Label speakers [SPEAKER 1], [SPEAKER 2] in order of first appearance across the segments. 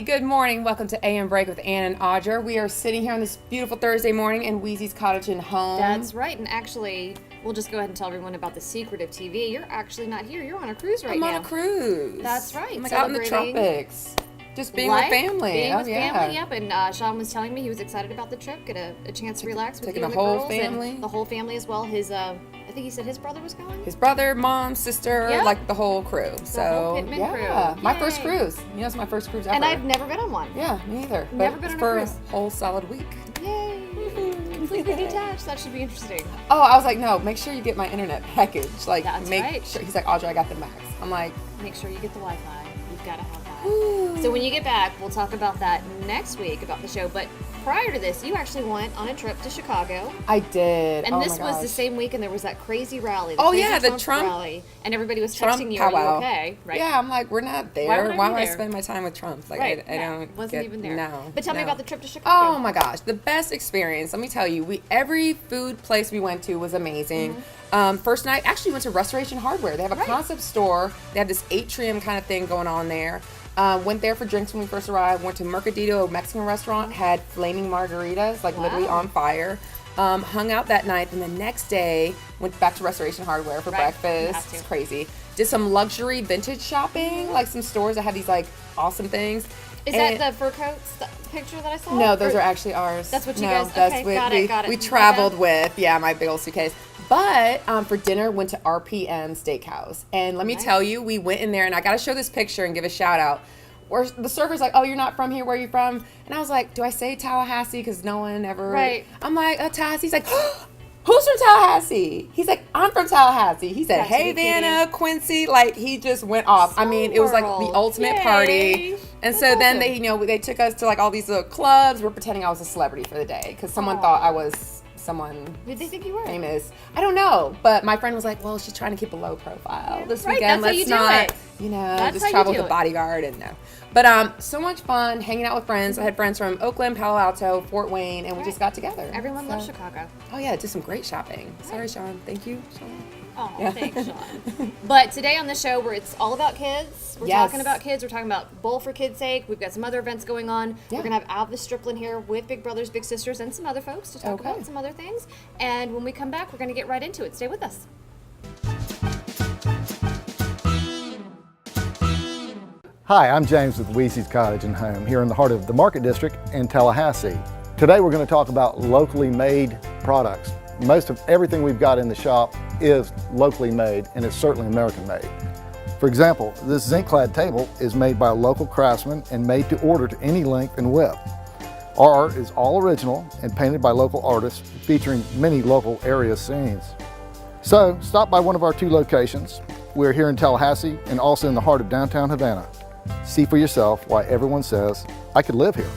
[SPEAKER 1] good morning. Welcome to AMBreak with Ann and Audra. We are sitting here on this beautiful Thursday morning in Wheezy's cottage and home.
[SPEAKER 2] That's right, and actually, we'll just go ahead and tell everyone about the secret of TV. You're actually not here. You're on a cruise right now.
[SPEAKER 1] I'm on a cruise.
[SPEAKER 2] That's right.
[SPEAKER 1] I'm like out in the tropics. Just being with family.
[SPEAKER 2] Being with family, yep. And Sean was telling me he was excited about the trip, get a chance to relax with you and the girls.
[SPEAKER 1] Taking the whole family.
[SPEAKER 2] And the whole family as well. His, I think he said his brother was going?
[SPEAKER 1] His brother, mom, sister,
[SPEAKER 2] yep.
[SPEAKER 1] like the whole crew.
[SPEAKER 2] The whole Pittman crew.
[SPEAKER 1] My first cruise. You know, it's my first cruise ever.
[SPEAKER 2] And I've never been on one.
[SPEAKER 1] Yeah, me either.
[SPEAKER 2] Never been on a cruise.
[SPEAKER 1] For a whole solid week.
[SPEAKER 2] Yay. Completely detached. That should be interesting.
[SPEAKER 1] Oh, I was like, no, make sure you get my internet package. Like,
[SPEAKER 2] That's
[SPEAKER 1] make
[SPEAKER 2] right.
[SPEAKER 1] sure. He's like, Audra, I got the max. I'm like,
[SPEAKER 2] make sure you get the Wi-Fi. You've got to have that.
[SPEAKER 1] Ooh.
[SPEAKER 2] So when you get back, we'll talk about that next week, about the show. But prior to this, you actually went on a trip to Chicago.
[SPEAKER 1] I did.
[SPEAKER 2] And this was the same week, and there was that crazy rally. The Trump rally. And everybody was texting you, are you okay? Right?
[SPEAKER 1] Yeah, I'm like, we're not there. Why would I
[SPEAKER 2] there?
[SPEAKER 1] spend my time with Trump? Like,
[SPEAKER 2] right.
[SPEAKER 1] I don't
[SPEAKER 2] Wasn't even there.
[SPEAKER 1] No.
[SPEAKER 2] But tell me about the trip to Chicago.
[SPEAKER 1] Oh my gosh, the best experience. Let me tell you, every food place we went to was amazing. Mm-hmm. First night, actually went to Restoration Hardware. They have a concept store. They have this atrium kind of thing going on there. Went there for drinks when we first arrived. Went to Mercadito, a Mexican restaurant. Had flaming margaritas, like literally on fire. Hung out that night. Then the next day, went back to Restoration Hardware for breakfast. It's crazy. Did some luxury vintage shopping, like some stores that had these like awesome things.
[SPEAKER 2] Is that the fur coats picture that I saw?
[SPEAKER 1] No, those are actually ours.
[SPEAKER 2] That's what you guys. Okay, got it.
[SPEAKER 1] We traveled with my big old suitcase. But for dinner, went to RPM Steakhouse. And let me tell you, we went in there, and I got to show this picture and give a shout out. Where the server's like, oh, you're not from here, where are you from? And I was like, do I say Tallahassee? Because no one ever.
[SPEAKER 2] Right.
[SPEAKER 1] I'm like, Tallahassee. He's like, who's from Tallahassee? He's like, I'm from Tallahassee. He said, hey, Vanna, Quincy. Like, he just went off. I mean, it was like the ultimate party. And so then they took us to like all these little clubs. We're pretending I was a celebrity for the day because someone thought I was someone.
[SPEAKER 2] Who did they think you were?
[SPEAKER 1] Famous. I don't know, but my friend was like, "Well, she's trying to keep a low profile this weekend.
[SPEAKER 2] Let's not,
[SPEAKER 1] just travel with a bodyguard and no." But so much fun hanging out with friends. I had friends from Oakland, Palo Alto, Fort Wayne, and we just got together.
[SPEAKER 2] Everyone loves Chicago.
[SPEAKER 1] Oh yeah, did some great shopping. Sorry, Sean. Thank you, Sean.
[SPEAKER 2] Oh, thanks, Sean. But today on the show, where it's all about kids. We're talking about kids. We're talking about Bowl for Kids' Sake. We've got some other events going on. Yeah. We're going to have Alvis Strickland here with Big Brothers Big Sisters and some other folks to talk about some other things. And when we come back, we're going to get right into it. Stay with us.
[SPEAKER 3] Hi, I'm James with Wheezy's Cottage and Home here in the heart of the Market District in Tallahassee. Today we're going to talk about locally made products. Most of everything we've got in the shop is locally made, and it's certainly American made. For example, this zinc-clad table is made by a local craftsman and made to order to any length and width. Our art is all original and painted by local artists, featuring many local area scenes. So stop by one of our 2 locations. We're here in Tallahassee and also in the heart of downtown Havana. See for yourself why everyone says, I could live here.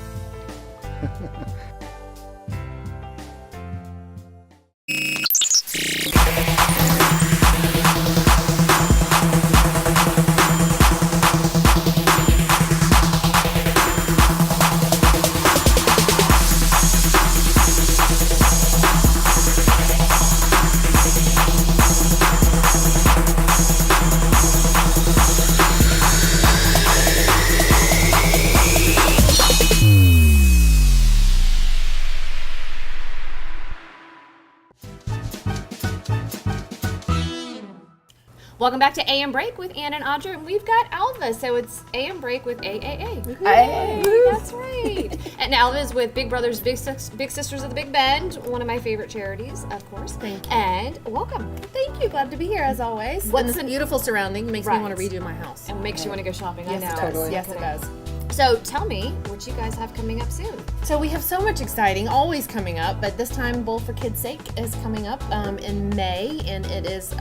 [SPEAKER 2] Welcome back to AMBreak with Ann and Audra, and we've got Alva, so it's AMBreak with AAA.
[SPEAKER 1] Hey.
[SPEAKER 2] That's right. And Alva's with Big Brothers Big Sisters of the Big Bend, one of my favorite charities, of course.
[SPEAKER 4] Thank you.
[SPEAKER 2] And welcome.
[SPEAKER 4] Thank you. Glad to be here as always.
[SPEAKER 2] What's
[SPEAKER 4] this beautiful surrounding makes me want to redo my house.
[SPEAKER 2] And makes you want to go shopping.
[SPEAKER 4] Yes,
[SPEAKER 2] I know.
[SPEAKER 4] it does.
[SPEAKER 1] Totally.
[SPEAKER 4] Yes, it does.
[SPEAKER 2] So tell me what you guys have coming up soon.
[SPEAKER 4] So we have so much exciting always coming up, but this time Bowl for Kids' Sake is coming up in May, and it is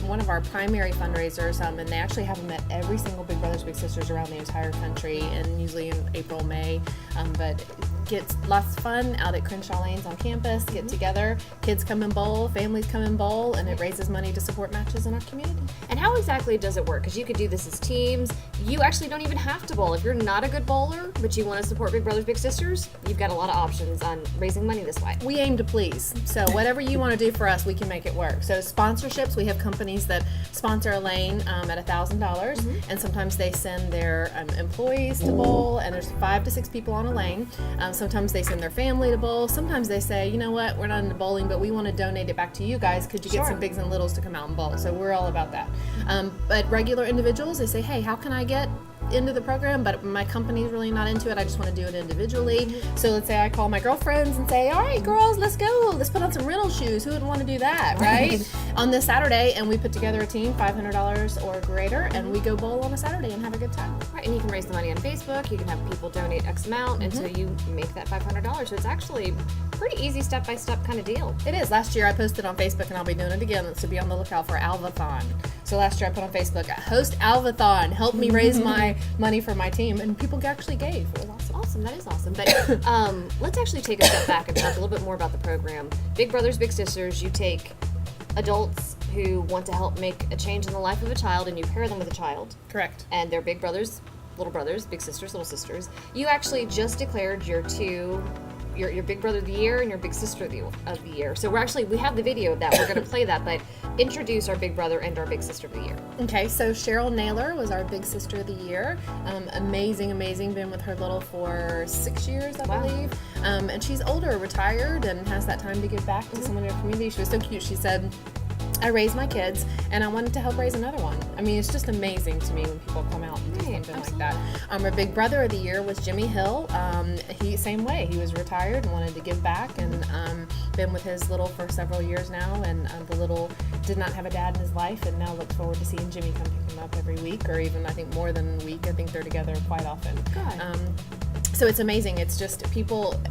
[SPEAKER 4] one of our primary fundraisers, and they actually have them at every single Big Brothers Big Sisters around the entire country, and usually in April, May, but get lots of fun out at Crenshaw Lanes on campus, get together, kids come and bowl, families come and bowl, and it raises money to support matches in our community.
[SPEAKER 2] And how exactly does it work? Because you could do this as teams. You actually don't even have to bowl. If you're not a good bowler, but you want to support Big Brothers Big Sisters, you've got a lot of options on raising money this way.
[SPEAKER 4] We aim to please. So whatever you want to do for us, we can make it work. So sponsorships, we have companies that sponsor a lane at $1,000, and sometimes they send their employees to bowl, and there's 5 to 6 people on a lane. Sometimes they send their family to bowl. Sometimes they say, you know what, we're not into bowling, but we want to donate it back to you guys. Could you get some bigs and littles to come out and bowl? So we're all about that. But regular individuals, they say, hey, how can I get into the program, but my company's really not into it. I just want to do it individually. So let's say I call my girlfriends and say, all right, girls, let's go. Let's put on some rental shoes. Who would want to do that, right? On this Saturday, and we put together a team, $500 or greater, and we go bowl on a Saturday and have a good time.
[SPEAKER 2] Right, and you can raise the money on Facebook. You can have people donate X amount until you make that $500. So it's actually pretty easy step-by-step kind of deal.
[SPEAKER 4] It is. Last year I posted on Facebook, and I'll be doing it again, so be on the lookout for Alvathon. So last year I put on Facebook, host Alvathon, help me raise my money for my team, and people actually gave. It was awesome.
[SPEAKER 2] Awesome, that is awesome. But let's actually take a step back and talk a little bit more about the program. Big Brothers Big Sisters, you take adults who want to help make a change in the life of a child, and you pair them with a child.
[SPEAKER 4] Correct.
[SPEAKER 2] And they're big brothers, big sisters, little sisters. You actually just declared your big brother of the year and your big sister of the year. So we have the video of that. We're going to play that, but introduce our big brother and our big sister of the year.
[SPEAKER 4] Okay, so Cheryl Naylor was our big sister of the year. Amazing. Been with her little for 6 years, I believe. And she's older, retired, and has that time to give back to someone in her community. She was so cute. She said, I raised my kids, and I wanted to help raise another one. I mean, it's just amazing to me when people come out and do something like that. Our big brother of the year was Jimmy Hill. He same way. He was retired and wanted to give back, and been with his little for several years now. And the little did not have a dad in his life, and now looks forward to seeing Jimmy come pick him up every week, or even I think more than a week. I think they're together quite often. So it's amazing. It's just people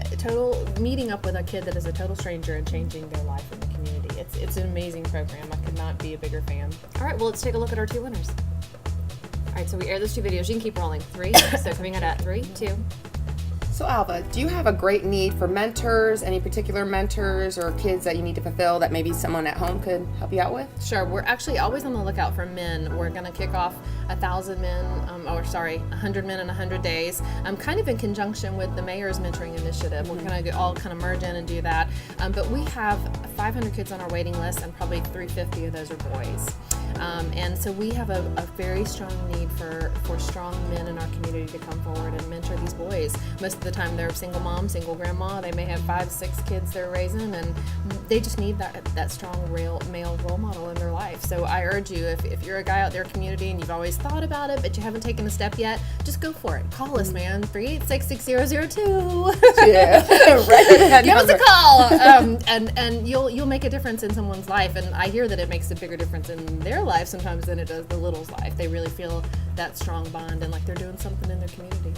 [SPEAKER 4] meeting up with a kid that is a total stranger and changing their life in the community. It's an amazing program. I could not be a bigger fan.
[SPEAKER 2] All right, well, let's take a look at our 2 winners. All right, so we air those 2 videos. You can keep rolling. 3. So coming out at 3, 2.
[SPEAKER 1] So Alva, do you have a great need for mentors, any particular mentors or kids that you need to fulfill that maybe someone at home could help you out with?
[SPEAKER 4] Sure, we're actually always on the lookout for men. We're gonna kick off 100 men in 100 days. Kind of in conjunction with the mayor's mentoring initiative. We're gonna all kind of merge in and do that. But we have 500 kids on our waiting list, and probably 350 of those are boys. And so we have a very strong need for strong men in our community to come forward and mentor these boys. Most of the time they're single mom, single grandma. They may have 5, 6 kids they're raising, and they just need that strong male role model in their life. So I urge you, if you're a guy out there community and you've always thought about it but you haven't taken a step yet, just go for it. Call us, man. 386-6002.
[SPEAKER 1] Yeah.
[SPEAKER 4] Give us a call. And you'll make a difference in someone's life. And I hear that it makes a bigger difference in their life sometimes than it does the little's life. They really feel that strong bond and like they're doing something in their community.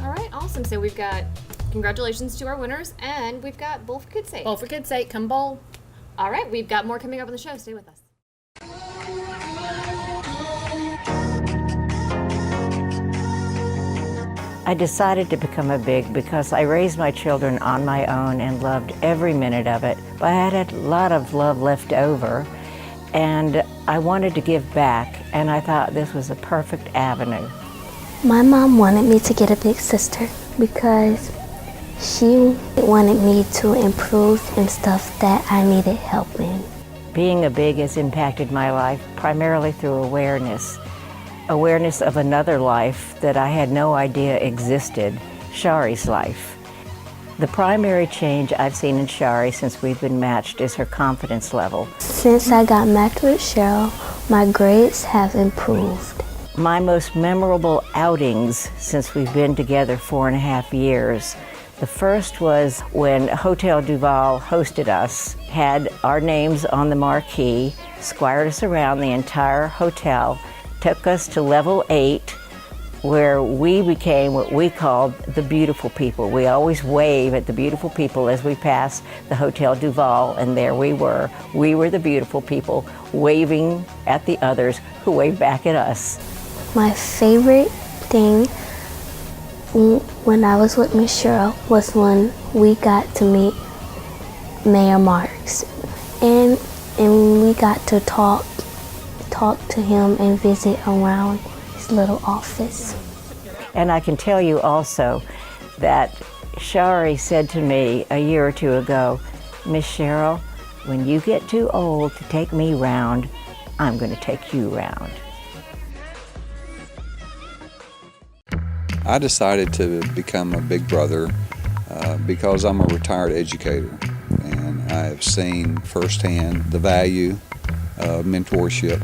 [SPEAKER 2] All right, awesome. So we've got congratulations to our winners, and we've got Bowl for Kids' Sake.
[SPEAKER 4] Bowl for Kids' Sake, come bowl.
[SPEAKER 2] All right, we've got more coming up on the show. Stay with us.
[SPEAKER 5] I decided to become a big because I raised my children on my own and loved every minute of it. But I had a lot of love left over, and I wanted to give back, and I thought this was a perfect avenue.
[SPEAKER 6] My mom wanted me to get a big sister because she wanted me to improve in stuff that I needed help in.
[SPEAKER 5] Being a big has impacted my life primarily through awareness of another life that I had no idea existed, Shari's life. The primary change I've seen in Shari since we've been matched is her confidence level.
[SPEAKER 6] Since I got matched with Cheryl, my grades have improved.
[SPEAKER 5] My most memorable outings since we've been together 4.5 years. The first was when Hotel Duval hosted us, had our names on the marquee, squired us around the entire hotel, took us to level 8, where we became what we called the beautiful people. We always wave at the beautiful people as we pass the Hotel Duval, and there we were. We were the beautiful people waving at the others who waved back at us.
[SPEAKER 6] My favorite thing when I was with Miss Cheryl was when we got to meet Mayor Marks, and we got to talk to him and visit around his little office.
[SPEAKER 5] And I can tell you also that Shari said to me a year or two ago, Miss Cheryl, when you get too old to take me round, I'm going to take you round.
[SPEAKER 7] I decided to become a big brother because I'm a retired educator, and I have seen firsthand the value of mentorship.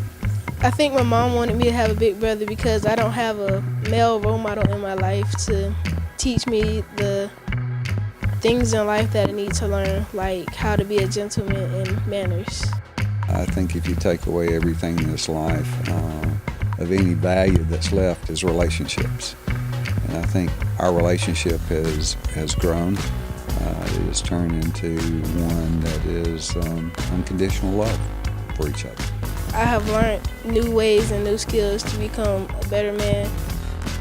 [SPEAKER 8] I think my mom wanted me to have a big brother because I don't have a male role model in my life to teach me the things in life that I need to learn, like how to be a gentleman and manners.
[SPEAKER 7] I think if you take away everything in this life, of any value that's left is relationships. And I think our relationship has grown. It has turned into one that is unconditional love for each other.
[SPEAKER 8] I have learned new ways and new skills to become a better man.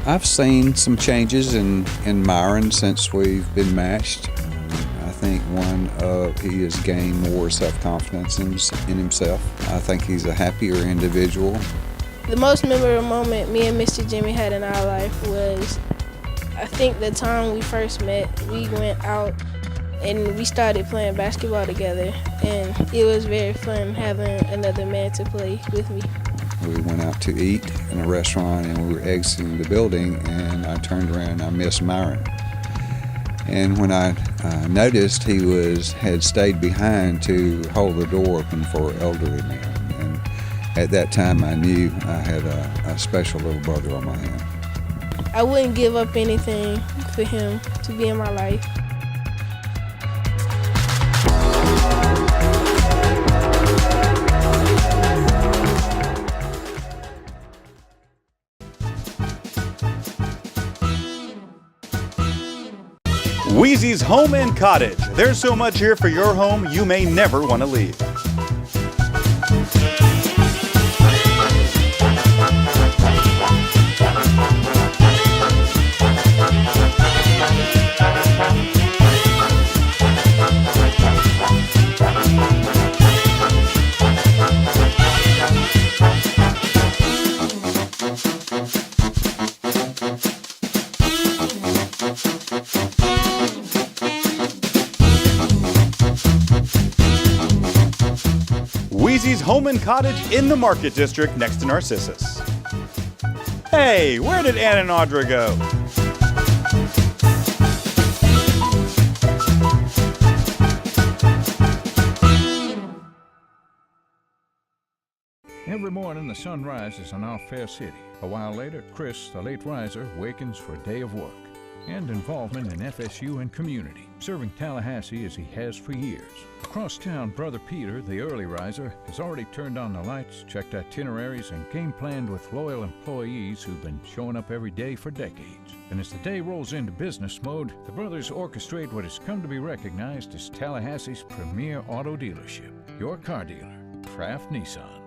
[SPEAKER 7] I've seen some changes in Myron since we've been matched. I think he has gained more self-confidence in himself. I think he's a happier individual.
[SPEAKER 8] The most memorable moment me and Mr. Jimmy had in our life was, I think the time we first met. We went out and we started playing basketball together, and it was very fun having another man to play with me.
[SPEAKER 7] We went out to eat in a restaurant and we were exiting the building, and I turned around and I missed Myron. And when I noticed he had stayed behind to hold the door open for elderly men, and at that time I knew I had a special little brother on my hand.
[SPEAKER 8] I wouldn't give up anything for him to be in my life.
[SPEAKER 9] Wheezy's Home and Cottage. There's so much here for your home you may never want to leave. Wheezy's Home and Cottage in the Market District next to Narcissus. Hey, where did Ann and Audra go?
[SPEAKER 10] Every morning the sun rises in our fair city. A while later, Chris, the late riser, wakens for a day of work and involvement in FSU and community, serving Tallahassee as he has for years. Across town, Brother Peter, the early riser, has already turned on the lights, checked itineraries, and game planned with loyal employees who've been showing up every day for decades. And as the day rolls into business mode, the brothers orchestrate what has come to be recognized as Tallahassee's premier auto dealership, your car dealer, Kraft Nissan.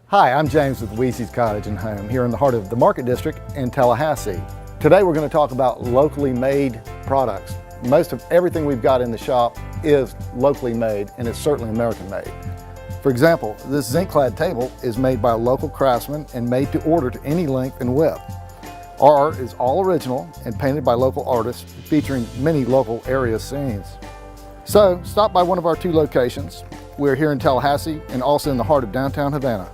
[SPEAKER 3] Hi, I'm James with Weezy's Cottage and Home here in the heart of the Market District in Tallahassee. Today we're going to talk about locally made products. Most of everything we've got in the shop is locally made, and it's certainly American made. For example, this zinc-clad table is made by a local craftsman and made to order to any length and width. Our art is all original and painted by local artists, featuring many local area scenes. So stop by one of our 2 locations. We're here in Tallahassee and also in the heart of downtown Havana.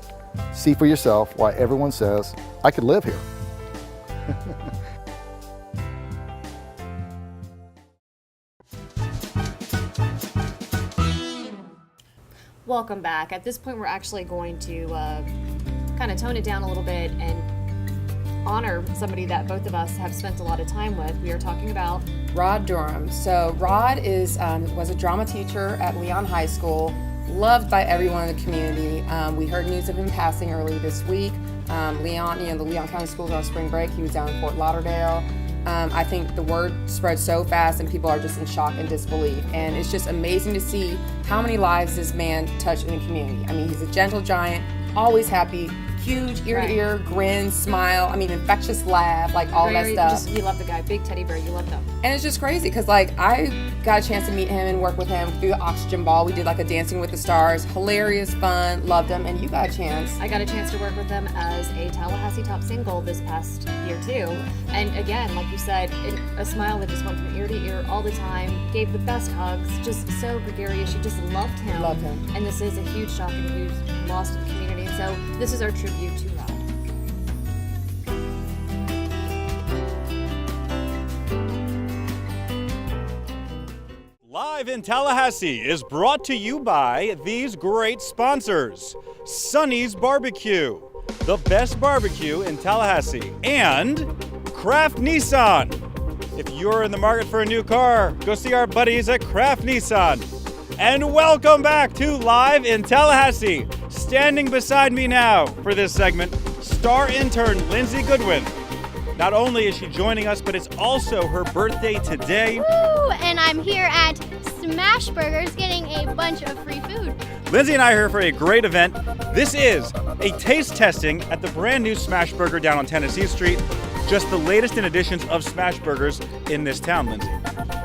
[SPEAKER 3] See for yourself why everyone says, I could live here.
[SPEAKER 2] Welcome back. At this point, we're actually going to kind of tone it down a little bit and honor somebody that both of us have spent a lot of time with. We are talking about
[SPEAKER 1] Rod Durham. So Rod was a drama teacher at Leon High School, loved by everyone in the community. We heard news of him passing early this week. Leon, the Leon County Schools are on spring break. He was down in Fort Lauderdale. I think the word spread so fast and people are just in shock and disbelief. And it's just amazing to see how many lives this man touched in the community. I mean, he's a gentle giant, always happy, huge ear-to-ear grin, smile. I mean, infectious laugh, like all that stuff.
[SPEAKER 2] You love the guy. Big teddy bear. You love them.
[SPEAKER 1] And it's just crazy because, like, I got a chance to meet him and work with him through the Oxygen Ball. We did, like, a Dancing with the Stars. Hilarious, fun, loved him. And you got a chance.
[SPEAKER 2] I got a chance to work with him as a Tallahassee Top Single this past year, too. And again, like you said, a smile that just went from ear to ear all the time, gave the best hugs, just so gregarious. You just loved him.
[SPEAKER 1] Loved him.
[SPEAKER 2] And this is a huge shock and a huge loss to the community. And so this is our tribute to Rod.
[SPEAKER 9] Live in Tallahassee is brought to you by these great sponsors: Sonny's Barbecue, the best barbecue in Tallahassee, and Kraft Nissan. If you're in the market for a new car, go see our buddies at Kraft Nissan. And welcome back to Live in Tallahassee. Standing beside me now for this segment, star intern Lindsay Goodwin. Not only is she joining us, but it's also her birthday today.
[SPEAKER 11] Woo! And I'm here at Smash Burgers getting a bunch of free food.
[SPEAKER 9] Lindsay and I are here for a great event. This is a taste testing at the brand new Smash Burger down on Tennessee Street. Just the latest in additions of Smash Burgers in this town, Lindsay.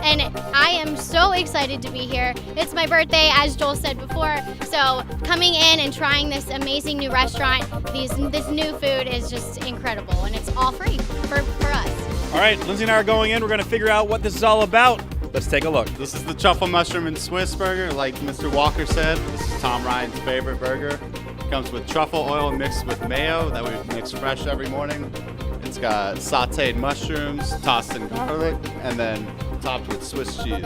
[SPEAKER 11] And I am so excited to be here. It's my birthday, as Joel said before. So coming in and trying this amazing new restaurant, this new food is just incredible. And it's all free for us.
[SPEAKER 9] All right, Lindsay and I are going in. We're going to figure out what this is all about. Let's take a look.
[SPEAKER 12] This is the truffle mushroom and Swiss burger. Like Mr. Walker said, this is Tom Ryan's favorite burger. It comes with truffle oil mixed with mayo that we mix fresh every morning. It's got sauteed mushrooms, tossed in garlic, and then topped with Swiss cheese.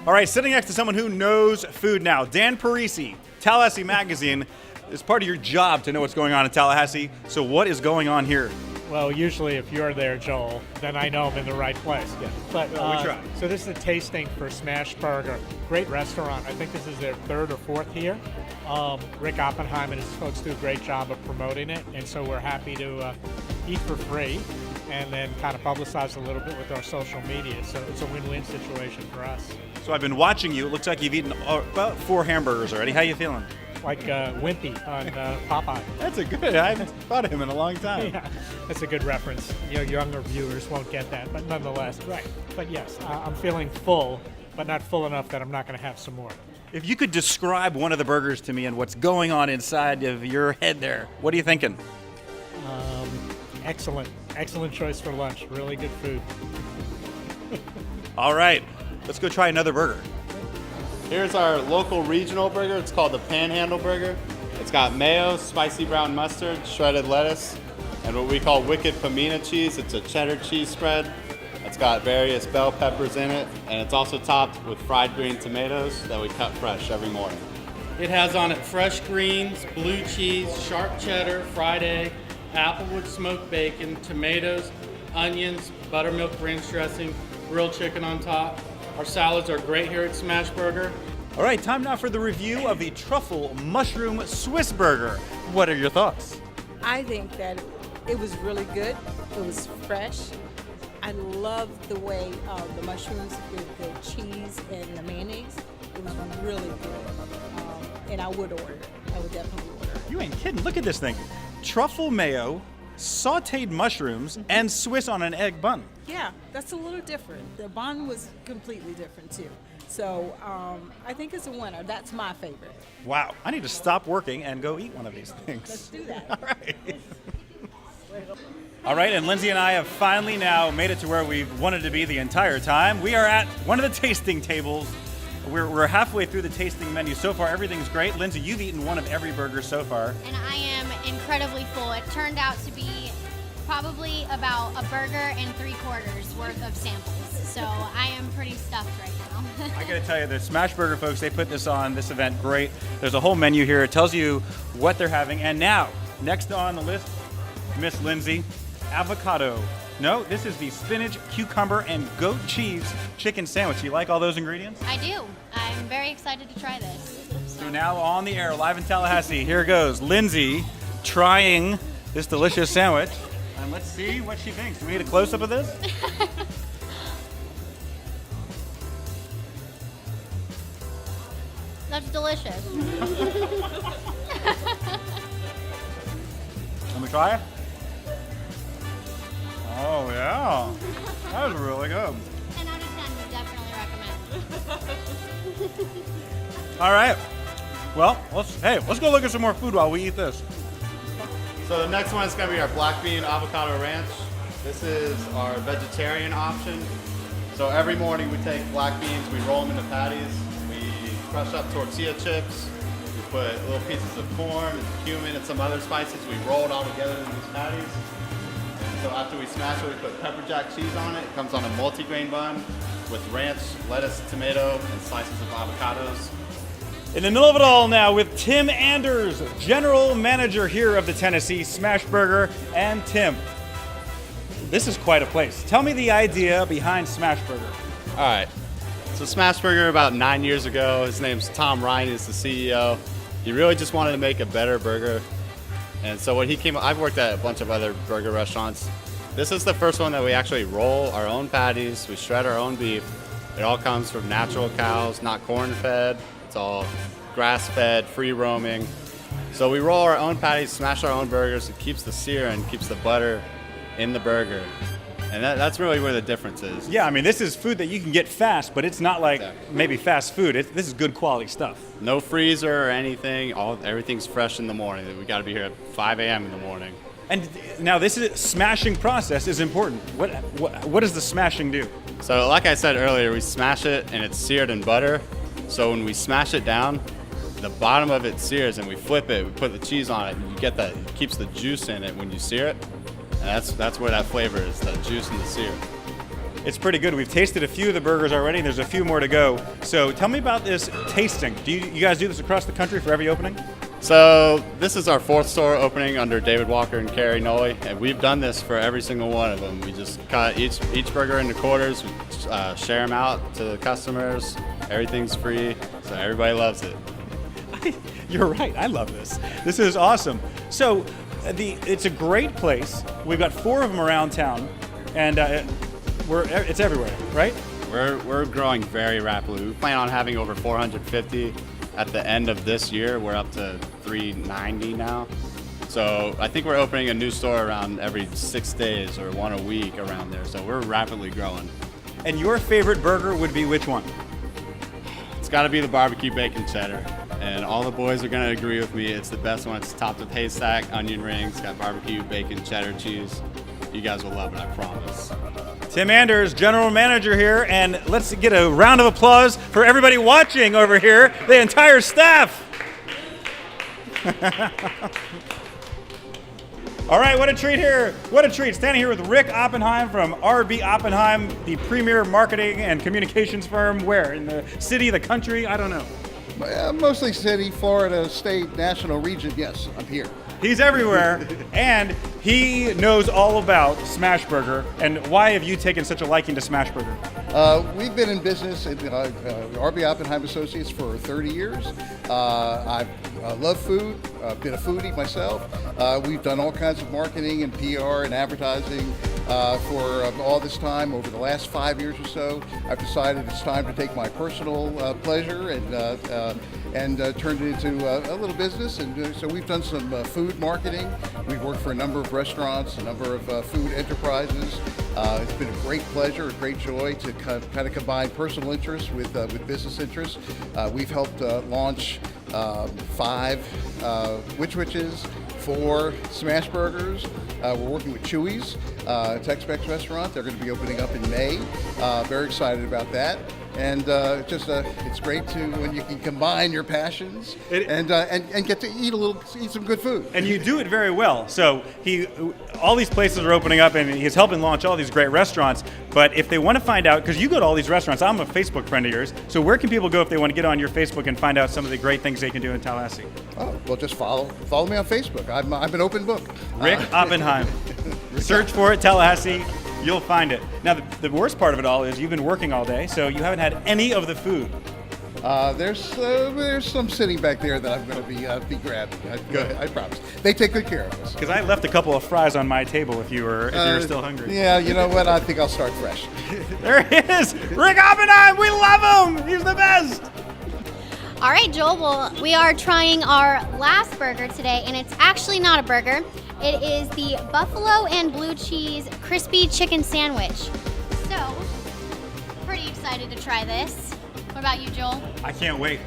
[SPEAKER 9] All right, sitting next to someone who knows food now, Dan Parisi, Tallahassee Magazine. It's part of your job to know what's going on in Tallahassee. So what is going on here?
[SPEAKER 13] Well, usually if you're there, Joel, then I know I'm in the right place.
[SPEAKER 9] Yeah.
[SPEAKER 13] But
[SPEAKER 9] we try.
[SPEAKER 13] So this is a tasting for Smash Burger. Great restaurant. I think this is their third or fourth here. Rick Oppenheim and his folks do a great job of promoting it, and so we're happy to eat for free and then kind of publicize a little bit with our social media. So it's a win-win situation for us.
[SPEAKER 9] So I've been watching you. It looks like you've eaten about 4 hamburgers already. How you feeling?
[SPEAKER 13] Like Wimpy on Popeye.
[SPEAKER 9] That's a good. I haven't thought of him in a long time.
[SPEAKER 13] Yeah, that's a good reference. You know, younger viewers won't get that, but nonetheless, right. But yes, I'm feeling full, but not full enough that I'm not going to have some more.
[SPEAKER 9] If you could describe one of the burgers to me and what's going on inside of your head there, what are you thinking?
[SPEAKER 13] Excellent choice for lunch. Really good food.
[SPEAKER 9] All right, let's go try another burger.
[SPEAKER 12] Here's our local regional burger. It's called the Panhandle Burger. It's got mayo, spicy brown mustard, shredded lettuce, and what we call wicked pamina cheese. It's a cheddar cheese spread. It's got various bell peppers in it, and it's also topped with fried green tomatoes that we cut fresh every morning.
[SPEAKER 14] It has on it fresh greens, blue cheese, sharp cheddar, fried egg, applewood smoked bacon, tomatoes, onions, buttermilk ranch dressing, grilled chicken on top. Our salads are great here at Smash Burger.
[SPEAKER 9] All right, time now for the review of the Truffle Mushroom Swiss Burger. What are your thoughts?
[SPEAKER 15] I think that it was really good. It was fresh. I loved the way the mushrooms with the cheese and the mayonnaise. It was really good. And I would order it. I would definitely order it.
[SPEAKER 9] You ain't kidding. Look at this thing. Truffle mayo, sauteed mushrooms, and Swiss on an egg bun.
[SPEAKER 15] Yeah, that's a little different. The bun was completely different too. So I think it's a winner. That's my favorite.
[SPEAKER 9] Wow, I need to stop working and go eat one of these things.
[SPEAKER 15] Let's do that.
[SPEAKER 9] All right. All right, and Lindsay and I have finally now made it to where we've wanted to be the entire time. We are at one of the tasting tables. We're halfway through the tasting menu. So far, everything's great. Lindsay, you've eaten one of every burger so far.
[SPEAKER 11] And I am incredibly full. It turned out to be probably about a burger and 3/4 worth of samples. So I am pretty stuffed right now.
[SPEAKER 9] I gotta tell you, the Smash Burger folks, they put this on, this event, great. There's a whole menu here. It tells you what they're having. And now, next on the list, Miss Lindsay, avocado. No, this is the spinach, cucumber, and goat cheese chicken sandwich. You like all those ingredients?
[SPEAKER 11] I do. I'm very excited to try this.
[SPEAKER 9] So now on the air, live in Tallahassee, here goes Lindsay trying this delicious sandwich. And let's see what she thinks. Do we get a close-up of this?
[SPEAKER 11] That's delicious.
[SPEAKER 9] Let me try it. Oh, yeah. That was really good.
[SPEAKER 11] 10 out of 10 would definitely recommend.
[SPEAKER 9] All right. Well, let's go look at some more food while we eat this.
[SPEAKER 12] So the next one is going to be our black bean avocado ranch. This is our vegetarian option. So every morning we take black beans, we roll them into patties, we crush up tortilla chips, we put little pieces of corn and cumin and some other spices. We roll it all together in these patties. And so after we smash it, we put pepper jack cheese on it. It comes on a multi-grain bun with ranch, lettuce, tomato, and slices of avocados.
[SPEAKER 9] In the middle of it all now with Tim Anders, general manager here of the Tennessee Smash Burger. And Tim, this is quite a place. Tell me the idea behind Smash Burger.
[SPEAKER 12] All right. So Smash Burger about 9 years ago, his name's Tom Ryan, he's the CEO. He really just wanted to make a better burger. And so when he came, I've worked at a bunch of other burger restaurants. This is the first one that we actually roll our own patties, we shred our own beef. It all comes from natural cows, not corn-fed. It's all grass-fed, free-roaming. So we roll our own patties, smash our own burgers. It keeps the sear and keeps the butter in the burger. And that's really where the difference is.
[SPEAKER 9] Yeah, I mean, this is food that you can get fast, but it's not like maybe fast food. This is good quality stuff.
[SPEAKER 12] No freezer or anything. Everything's fresh in the morning. We got to be here at 5 a.m. in the morning.
[SPEAKER 9] And now this smashing process is important. What does the smashing do?
[SPEAKER 12] So like I said earlier, we smash it and it's seared in butter. So when we smash it down, the bottom of it sears and we flip it, we put the cheese on it, and you get that, it keeps the juice in it when you sear it. And that's where that flavor is, the juice and the sear.
[SPEAKER 9] It's pretty good. We've tasted a few of the burgers already. There's a few more to go. So tell me about this tasting. Do you guys do this across the country for every opening?
[SPEAKER 12] So this is our 4th store opening under David Walker and Carrie Nolly, and we've done this for every single one of them. We just cut each burger into quarters, we share them out to the customers. Everything's free, so everybody loves it.
[SPEAKER 9] You're right. I love this. This is awesome. So it's a great place. We've got 4 of them around town, and it's everywhere, right?
[SPEAKER 12] We're growing very rapidly. We plan on having over 450 at the end of this year. We're up to 390 now. So I think we're opening a new store around every 6 days or one a week around there. So we're rapidly growing.
[SPEAKER 9] And your favorite burger would be which one?
[SPEAKER 12] It's got to be the barbecue bacon cheddar. And all the boys are going to agree with me. It's the best one. It's topped with haystack, onion rings, got barbecue, bacon, cheddar cheese. You guys will love it, I promise.
[SPEAKER 9] Tim Anders, general manager here, and let's get a round of applause for everybody watching over here, the entire staff. All right, what a treat here. What a treat. Standing here with Rick Oppenheim from RB Oppenheim, the premier marketing and communications firm. Where? In the city, the country? I don't know.
[SPEAKER 16] Mostly city, Florida, state, national region. Yes, I'm here.
[SPEAKER 9] He's everywhere, and he knows all about Smash Burger. And why have you taken such a liking to Smash Burger?
[SPEAKER 16] We've been in business at RB Oppenheim Associates for 30 years. I love food, been a foodie myself. We've done all kinds of marketing and PR and advertising for all this time. Over the last 5 years or so, I've decided it's time to take my personal pleasure and turn it into a little business. And so we've done some food marketing. We've worked for a number of restaurants, a number of food enterprises. It's been a great pleasure, a great joy to kind of combine personal interests with business interests. We've helped launch 5 Witches, 4 Smash Burgers. We're working with Chewy's, Tex-Mex restaurant. They're going to be opening up in May. Very excited about that. And it's great when you can combine your passions and get to eat some good food.
[SPEAKER 9] And you do it very well. So all these places are opening up, and he's helping launch all these great restaurants. But if they want to find out, because you go to all these restaurants, I'm a Facebook friend of yours. So where can people go if they want to get on your Facebook and find out some of the great things they can do in Tallahassee?
[SPEAKER 16] Oh, well, just follow me on Facebook. I'm an open book.
[SPEAKER 9] Rick Oppenheim. Search for it, Tallahassee. You'll find it. Now, the worst part of it all is you've been working all day, so you haven't had any of the food.
[SPEAKER 16] There's some sitting back there that I'm going to be grabbing.
[SPEAKER 9] Good.
[SPEAKER 16] I promise. They take good care of us.
[SPEAKER 9] Because I left a couple of fries on my table if you were still hungry.
[SPEAKER 16] Yeah, you know what? I think I'll start fresh.
[SPEAKER 9] There he is, Rick Oppenheim. We love him. He's the best.
[SPEAKER 11] All right, Joel. Well, we are trying our last burger today, and it's actually not a burger. It is the buffalo and blue cheese crispy chicken sandwich. So, pretty excited to try this. What about you, Joel?
[SPEAKER 9] I can't wait.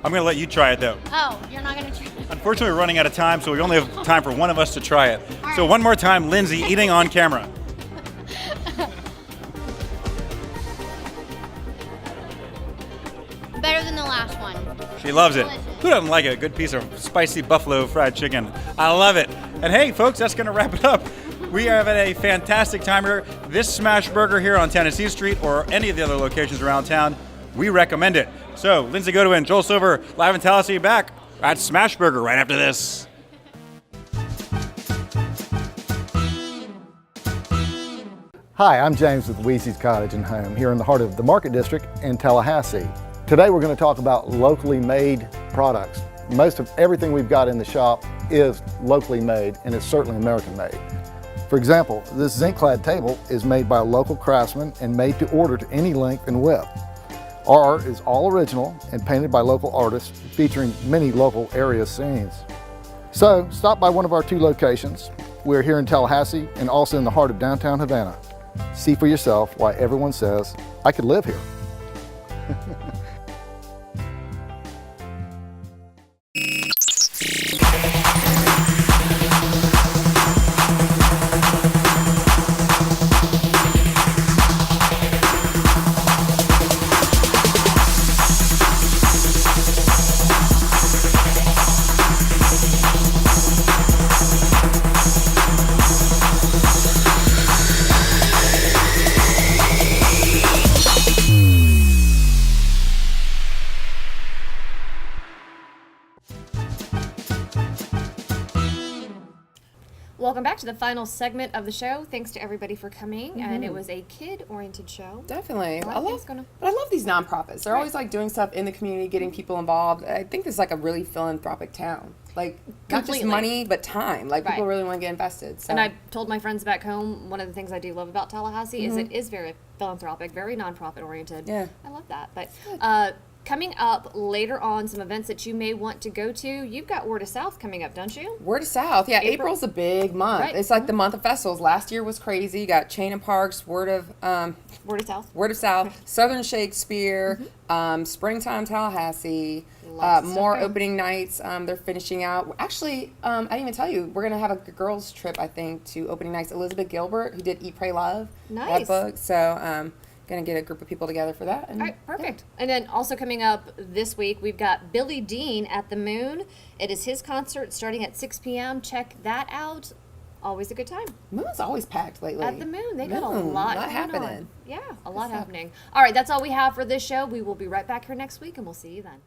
[SPEAKER 9] I'm going to let you try it, though.
[SPEAKER 11] Oh, you're not going to try it?
[SPEAKER 9] Unfortunately, we're running out of time, so we only have time for one of us to try it. So one more time, Lindsay eating on camera.
[SPEAKER 11] Better than the last one.
[SPEAKER 9] She loves it.
[SPEAKER 11] Delicious.
[SPEAKER 9] Who doesn't like a good piece of spicy buffalo fried chicken? I love it. And hey, folks, that's going to wrap it up. We are having a fantastic time here. This smash burger here on Tennessee Street or any of the other locations around town, we recommend it. So, Lindsay Godwin, Joel Silver, live in Tallahassee, back at Smash Burger right after this.
[SPEAKER 3] Hi, I'm James with Weezy's Cottage and Home here in the heart of the Market District in Tallahassee. Today we're going to talk about locally made products. Most of everything we've got in the shop is locally made, and it's certainly American made. For example, this zinc-clad table is made by a local craftsman and made to order to any length and width. Our art is all original and painted by local artists featuring many local area scenes. So stop by one of our 2 locations. We're here in Tallahassee and also in the heart of downtown Havana. See for yourself why everyone says, I could live here.
[SPEAKER 2] Welcome back to the final segment of the show. Thanks to everybody for coming, and it was a kid-oriented show.
[SPEAKER 1] Definitely.
[SPEAKER 2] But
[SPEAKER 1] I love these nonprofits. They're always like doing stuff in the community, getting people involved. I think this is like a really philanthropic town. Like not just money, but time. Like people really want to get invested. So.
[SPEAKER 2] And I told my friends back home, one of the things I do love about Tallahassee is it is very philanthropic, very nonprofit-oriented.
[SPEAKER 1] Yeah.
[SPEAKER 2] I love that. But coming up later on, some events that you may want to go to. You've got Word of South coming up, don't you?
[SPEAKER 1] Word of South, yeah. April's a big month.
[SPEAKER 2] Right.
[SPEAKER 1] It's like the month of festivals. Last year was crazy. You got Chain and Parks, Word of South, Southern Shakespeare, Springtime Tallahassee, more opening nights. They're finishing out. Actually, I didn't even tell you, we're gonna have a girls trip, I think, to opening nights. Elizabeth Gilbert, who did Eat, Pray, Love, that book. So. Gonna get a group of people together for that. And,
[SPEAKER 2] all right, perfect. Yeah. And then also coming up this week, we've got Billy Dean at the Moon. It is his concert starting at 6 p.m. Check that out. Always a good time.
[SPEAKER 1] Moon's always packed lately.
[SPEAKER 2] At the Moon, they got a lot
[SPEAKER 1] happening.
[SPEAKER 2] On. Yeah, a lot happening. All right, that's all we have for this show. We will be right back here next week, and we'll see you then.